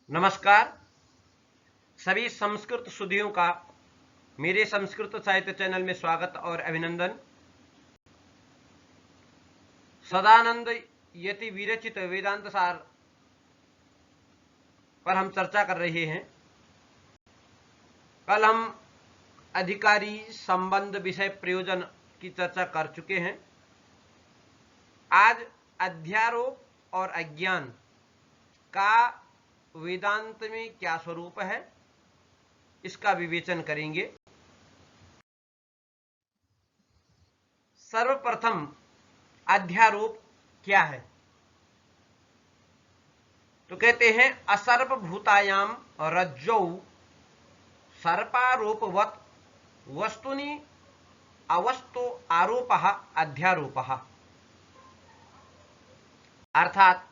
नमस्कार। सभी संस्कृत सुधियों का मेरे संस्कृत साहित्य चैनल में स्वागत और अभिनंदन। सदानंद यति विरचित वेदांत सार पर हम चर्चा कर रहे हैं। कल हम अधिकारी संबंध विषय प्रयोजन की चर्चा कर चुके हैं। आज अध्यारोप और अज्ञान का वेदांत में क्या स्वरूप है, इसका विवेचन करेंगे। सर्वप्रथम अध्यारोप क्या है? तो कहते हैं असर्वभूतायाम रज्जौ सर्पारोपवत् वस्तुनि अवस्तु आरोपः अध्यारोपः। अर्थात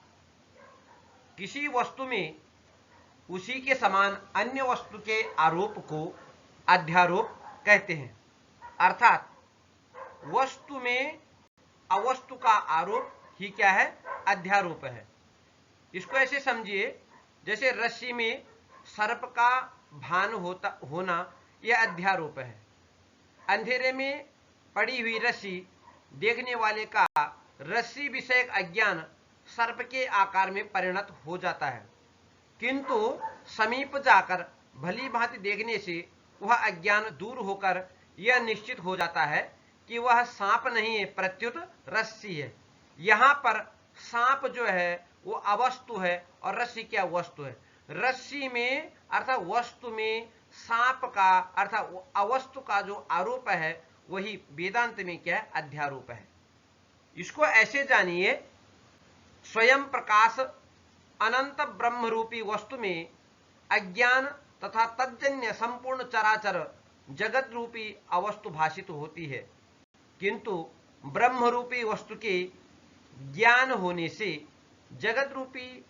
किसी वस्तु में उसी के समान अन्य वस्तु के आरोप को अध्यारोप कहते हैं। अर्थात वस्तु में अवस्तु का आरोप ही क्या है? अध्यारोप है। इसको ऐसे समझिए, जैसे रस्सी में सर्प का भान होना यह अध्यारोप है। अंधेरे में पड़ी हुई रस्सी देखने वाले का रस्सी विषयक अज्ञान सर्प के आकार में परिणत हो जाता है, किंतु समीप जाकर भली भांति देखने से वह अज्ञान दूर होकर यह निश्चित हो जाता है कि वह सांप नहीं है, प्रत्युत रस्सी है। यहाँ पर सांप जो है वो अवस्तु है और रस्सी क्या वस्तु है। रस्सी में अर्थात वस्तु में सांप का अर्थात अवस्तु का जो आरोप है वही वेदांत में क्या है? अध्यारोप है। इसको ऐसे जानिए, स्वयं प्रकाश अनंत ब्रह्म रूपी वस्तु में अज्ञान तथा तज्जन्य संपूर्ण चराचर जगत रूपी अवस्तु भाषित होती है, किंतु ब्रह्म रूपी वस्तु के ज्ञान होने से जगत रूपी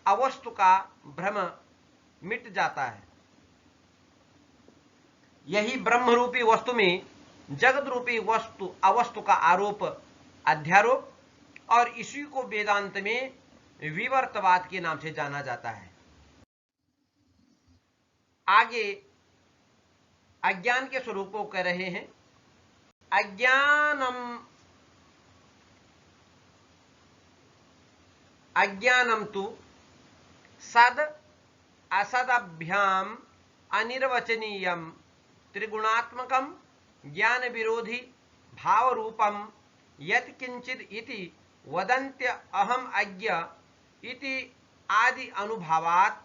अवस्तु का भ्रम मिट जाता है। यही ब्रह्म रूपी वस्तु में जगत रूपी वस्तु अवस्तु का आरोप अध्यारोप, और इसी को वेदांत में विवर्तवाद के नाम से जाना जाता है। आगे अज्ञान के स्वरूप को कह रहे हैं। अज्ञानम तु सद असदभ्याम अनिर्वचनीयम त्रिगुणात्मकम ज्ञान विरोधी भाव रूपम यत् किंचित इति वदन्त्य अहम अज्ञ इति आदि अनुभावात्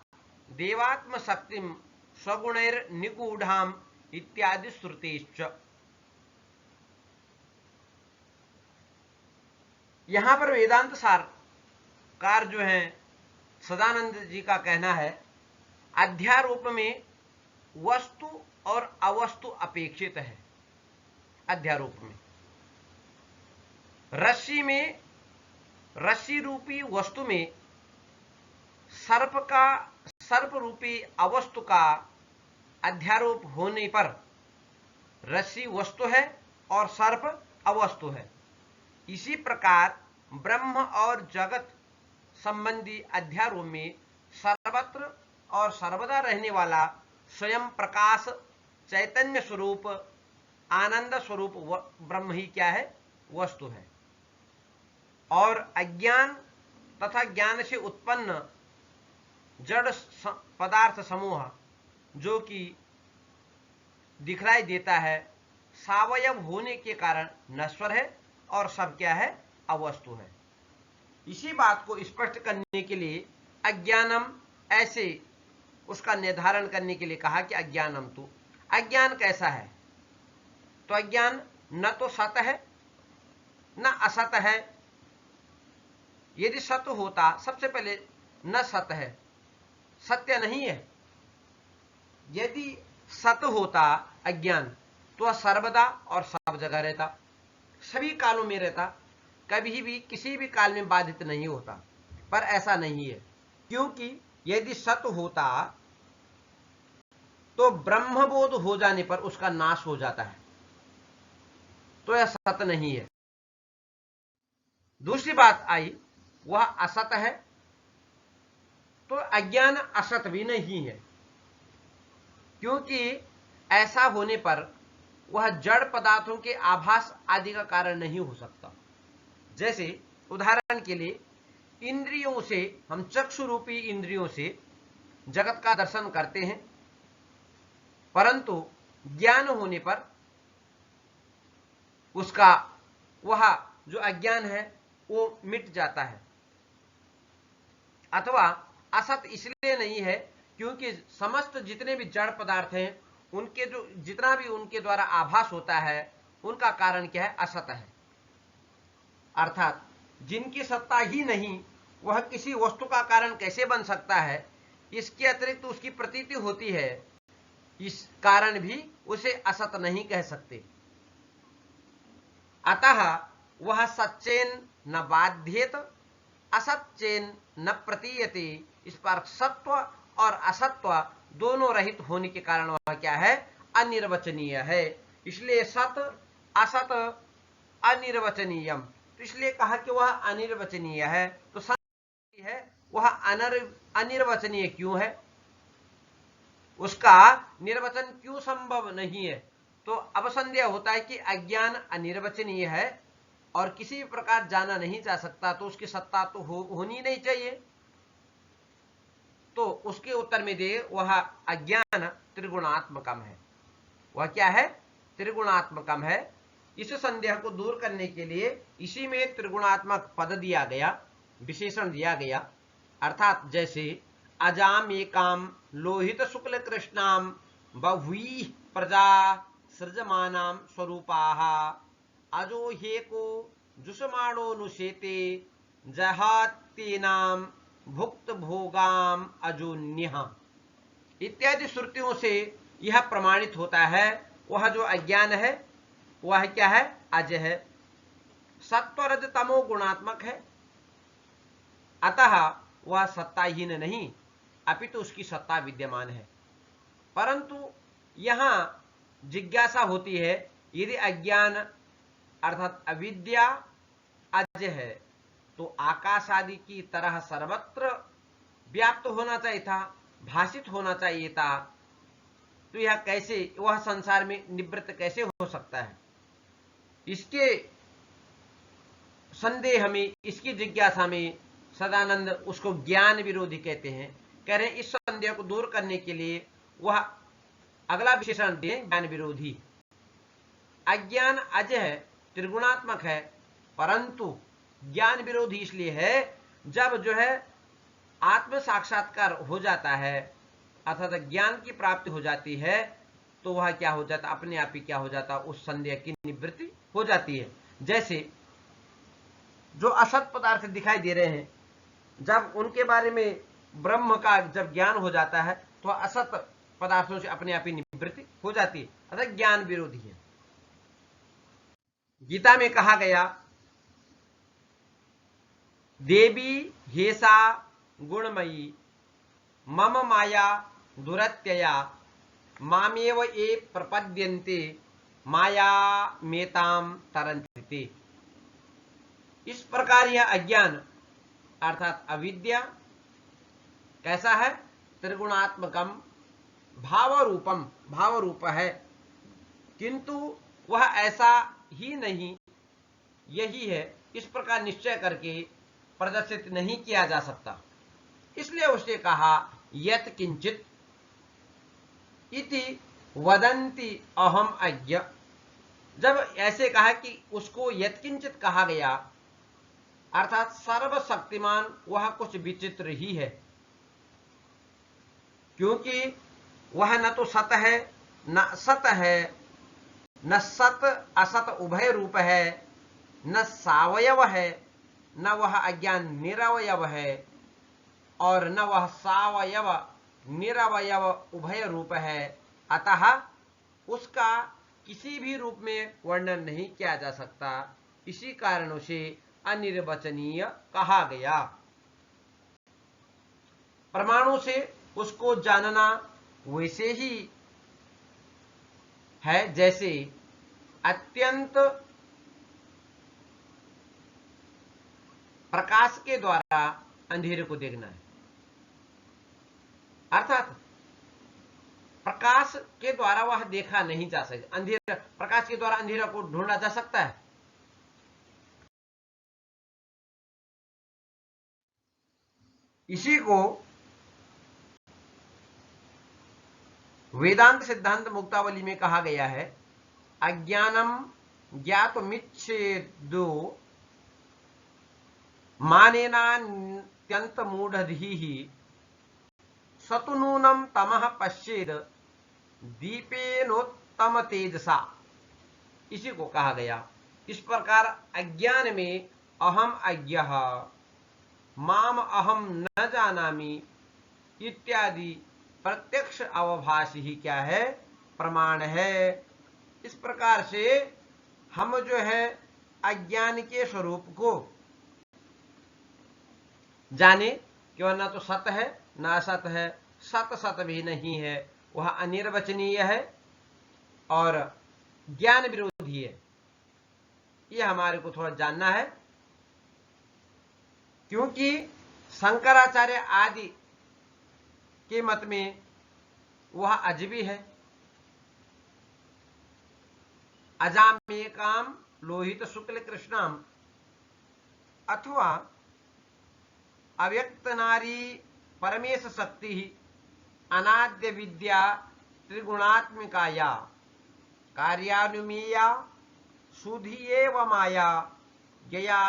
देवात्म शक्तिम स्वगुणैर निगूढ़ाम इत्यादि श्रुतेश्च। यहां पर वेदांत सारकार जो है सदानंद जी का कहना है, अध्यारोप में वस्तु और अवस्तु अपेक्षित है। अध्यारोप में रस्सी रूपी वस्तु में सर्प रूपी अवस्तु का अध्यारोप होने पर रस्सी वस्तु है और सर्प अवस्तु है। इसी प्रकार ब्रह्म और जगत संबंधी अध्यारोप में सर्वत्र और सर्वदा रहने वाला स्वयं प्रकाश चैतन्य स्वरूप आनंद स्वरूप ब्रह्म ही क्या है? वस्तु है। और अज्ञान तथा ज्ञान से उत्पन्न जड़ पदार्थ समूह जो कि दिखलाई देता है, सावयव होने के कारण नश्वर है और सब क्या है? अवस्तु है। इसी बात को स्पष्ट करने के लिए अज्ञानम ऐसे उसका निर्धारण करने के लिए कहा कि अज्ञानम तो अज्ञान कैसा है? तो अज्ञान न तो सत है न असत है। यदि सत होता, सबसे पहले न सत है, सत्य नहीं है। यदि सत होता अज्ञान तो वह सर्वदा और सब जगह रहता, सभी कालों में रहता, कभी भी किसी भी काल में बाधित नहीं होता। पर ऐसा नहीं है, क्योंकि यदि सत होता तो ब्रह्मबोध हो जाने पर उसका नाश हो जाता है, तो यह सत नहीं है। दूसरी बात आई, वह असत है। तो अज्ञान असत भी नहीं है, क्योंकि ऐसा होने पर वह जड़ पदार्थों के आभास आदि का कारण नहीं हो सकता। जैसे उदाहरण के लिए इंद्रियों से, हम चक्षु रूपी इंद्रियों से जगत का दर्शन करते हैं, परंतु ज्ञान होने पर उसका वह जो अज्ञान है वो मिट जाता है। अथवा असत इसलिए नहीं है क्योंकि समस्त जितने भी जड़ पदार्थ हैं उनके जो जितना भी उनके द्वारा आभास होता है उनका कारण क्या है, असत है। अर्थात जिनकी सत्ता ही नहीं वह किसी वस्तु का कारण कैसे बन सकता है, इसके अतिरिक्त उसकी प्रतीति होती है, इस कारण भी उसे असत नहीं कह सकते। अतः वह सच्चेन न बाध्येत असच्चेन न प्रतीयते। इस पर सत्व और असत्व दोनों रहित होने के कारण वह क्या है, अनिर्वचनीय है। इसलिए सत असत अनिर्वचनीयम, तो इसलिए कहा कि वह अनिर्वचनीय है। तो सत्य है वह अनिर्वचनीय क्यों है, उसका निर्वचन क्यों संभव नहीं है। तो अब संदेह होता है कि अज्ञान अनिर्वचनीय है और किसी भी प्रकार जाना नहीं जा सकता, तो उसकी सत्ता तो होनी नहीं चाहिए। तो उसके उत्तर में दे वह अज्ञान त्रिगुणात्मकम है। वह क्या है, त्रिगुणात्मकम है। इस संदेह को दूर करने के लिए इसी में त्रिगुणात्मक पद दिया गया, विशेषण दिया गया। अर्थात जैसे अजाम एकाम लोहित शुक्ल कृष्णाम बहुवी प्रजा सृजमानाम स्वरूपाः अजो हेको जुषमाणोनुशेते जहातेनाम भुक्त भोगाम अजोन्यः इत्यादि श्रुतियों से यह प्रमाणित होता है वह जो अज्ञान है वह क्या है, अज है, सत्व रज तमो गुणात्मक है। अतः वह सत्ताहीन नहीं अपितु उसकी सत्ता विद्यमान है। परंतु यहां जिज्ञासा होती है, यदि अज्ञान अर्थात अविद्या अज है तो आकाश आदि की तरह सर्वत्र व्याप्त होना चाहिए था, भाषित होना चाहिए था, तो यह कैसे, वह संसार में निवृत्त कैसे हो सकता है। इसके संदेह में, इसकी जिज्ञासा में सदानंद उसको ज्ञान विरोधी कहते हैं। कह रहे हैं इस संदेह को दूर करने के लिए वह अगला विशेषण दें, ज्ञान विरोधी। अज्ञान अज है, त्रिगुणात्मक है, परंतु ज्ञान विरोधी इसलिए है जब जो है आत्म साक्षात्कार हो जाता है अर्थात ज्ञान की प्राप्ति हो जाती है तो वह क्या हो जाता, अपने आप ही क्या हो जाता, उस संदेह की निवृत्ति हो जाती है। जैसे जो असत पदार्थ दिखाई दे रहे हैं, जब उनके बारे में ब्रह्म का जब ज्ञान हो जाता है तो असत पदार्थों से अपने आप ही निवृत्ति हो जाती है, अर्थात ज्ञान विरोधी है। गीता में कहा गया देवी हेसा गुणमयी मम माया दुरत्यया मामेव ये प्रपद्यन्ते माया मेताम तरन्ति। इस प्रकार यह अज्ञान अर्थात अविद्या कैसा है, त्रिगुणात्मकम भावरूपम, भावरूप है, किंतु वह ऐसा ही नहीं, यही है, इस प्रकार निश्चय करके प्रदर्शित नहीं किया जा सकता। इसलिए उसने कहा यत किंचित इति वदन्ति अहम अज्ञ। जब ऐसे कहा कि उसको यत्किंचित कहा गया अर्थात सर्वशक्तिमान वह कुछ विचित्र ही है, क्योंकि वह न तो सत है न सत है, न सत असत उभय रूप है, न सावयव है, न वह अज्ञान निरवयव है और न वह सावयव निरवयव उभय रूप है। अतः उसका किसी भी रूप में वर्णन नहीं किया जा सकता, इसी कारणों से अनिर्वचनीय कहा गया। प्रमाणों से उसको जानना वैसे ही है जैसे अत्यंत प्रकाश के द्वारा अंधेरे को देखना है। अर्थात प्रकाश के द्वारा वह देखा नहीं जा सकता। अंधेरा, प्रकाश के द्वारा अंधेरा को ढूंढा जा सकता है। इसी को वेदांत सिद्धांत मुक्तावली में कहा गया है, अज्ञानम ज्ञातुमिच्छेदो मानेनात्यंत मूढ़धीः सतु नूनम तमः पश्येद दीपेनोत्तम तेजसा। इसी को कहा गया। इस प्रकार अज्ञान में अहम अज्ञः, माम अहम न जानामि इत्यादि प्रत्यक्ष अवभास ही क्या है, प्रमाण है। इस प्रकार से हम जो है अज्ञान के स्वरूप को जाने कि वह न तो सत है न असत है, सत सत भी नहीं है, वह अनिर्वचनीय है और ज्ञान विरोधी है। यह हमारे को थोड़ा जानना है, क्योंकि शंकराचार्य आदि के मत में वह अजबी है। अजामेकाम लोहित शुक्ल कृष्णाम अथवा अव्यक्त नारी परमेश शक्ति अनाद्य विद्या त्रिगुणात्मिकाया कार्यानुमेया सुधियेव माया यया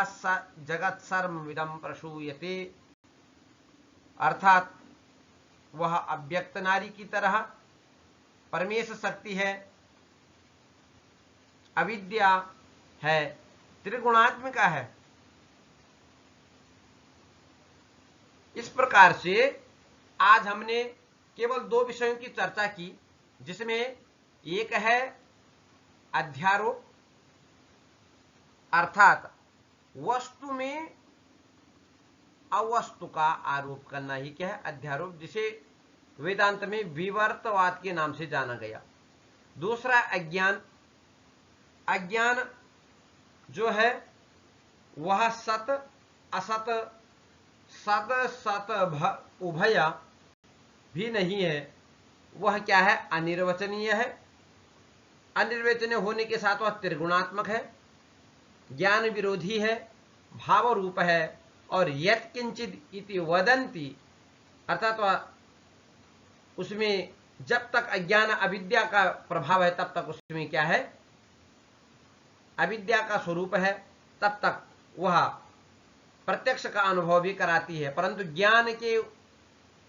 जगत सर्वमिदं प्रसूयते। अर्थात वह अव्यक्त नारी की तरह परमेश शक्ति है, अविद्या है, त्रिगुणात्मिका है। इस प्रकार से आज हमने केवल दो विषयों की चर्चा की, जिसमें एक है अध्यारोप, अर्थात वस्तु में अवस्तु का आरोप करना ही क्या है, अध्यारोप, जिसे वेदांत में विवर्तवाद के नाम से जाना गया। दूसरा अज्ञान। अज्ञान जो है वह सत असत, सत सत उभय भी नहीं है, वह क्या है, अनिर्वचनीय है। अनिर्वचनीय होने के साथ वह त्रिगुणात्मक है, ज्ञान विरोधी है, भाव रूप है, और यत् किंचित इति वदंती, अर्थात वह उसमें जब तक अज्ञान अविद्या का प्रभाव है तब तक उसमें क्या है, अविद्या का स्वरूप है, तब तक वह प्रत्यक्ष का अनुभव भी कराती है। परंतु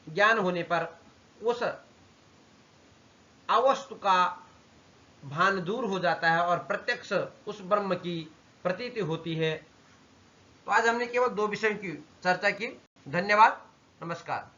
ज्ञान होने पर उस अवस्तु का भान दूर हो जाता है और प्रत्यक्ष उस ब्रह्म की प्रतीति होती है। तो आज हमने केवल दो विषयों की चर्चा की। धन्यवाद, नमस्कार।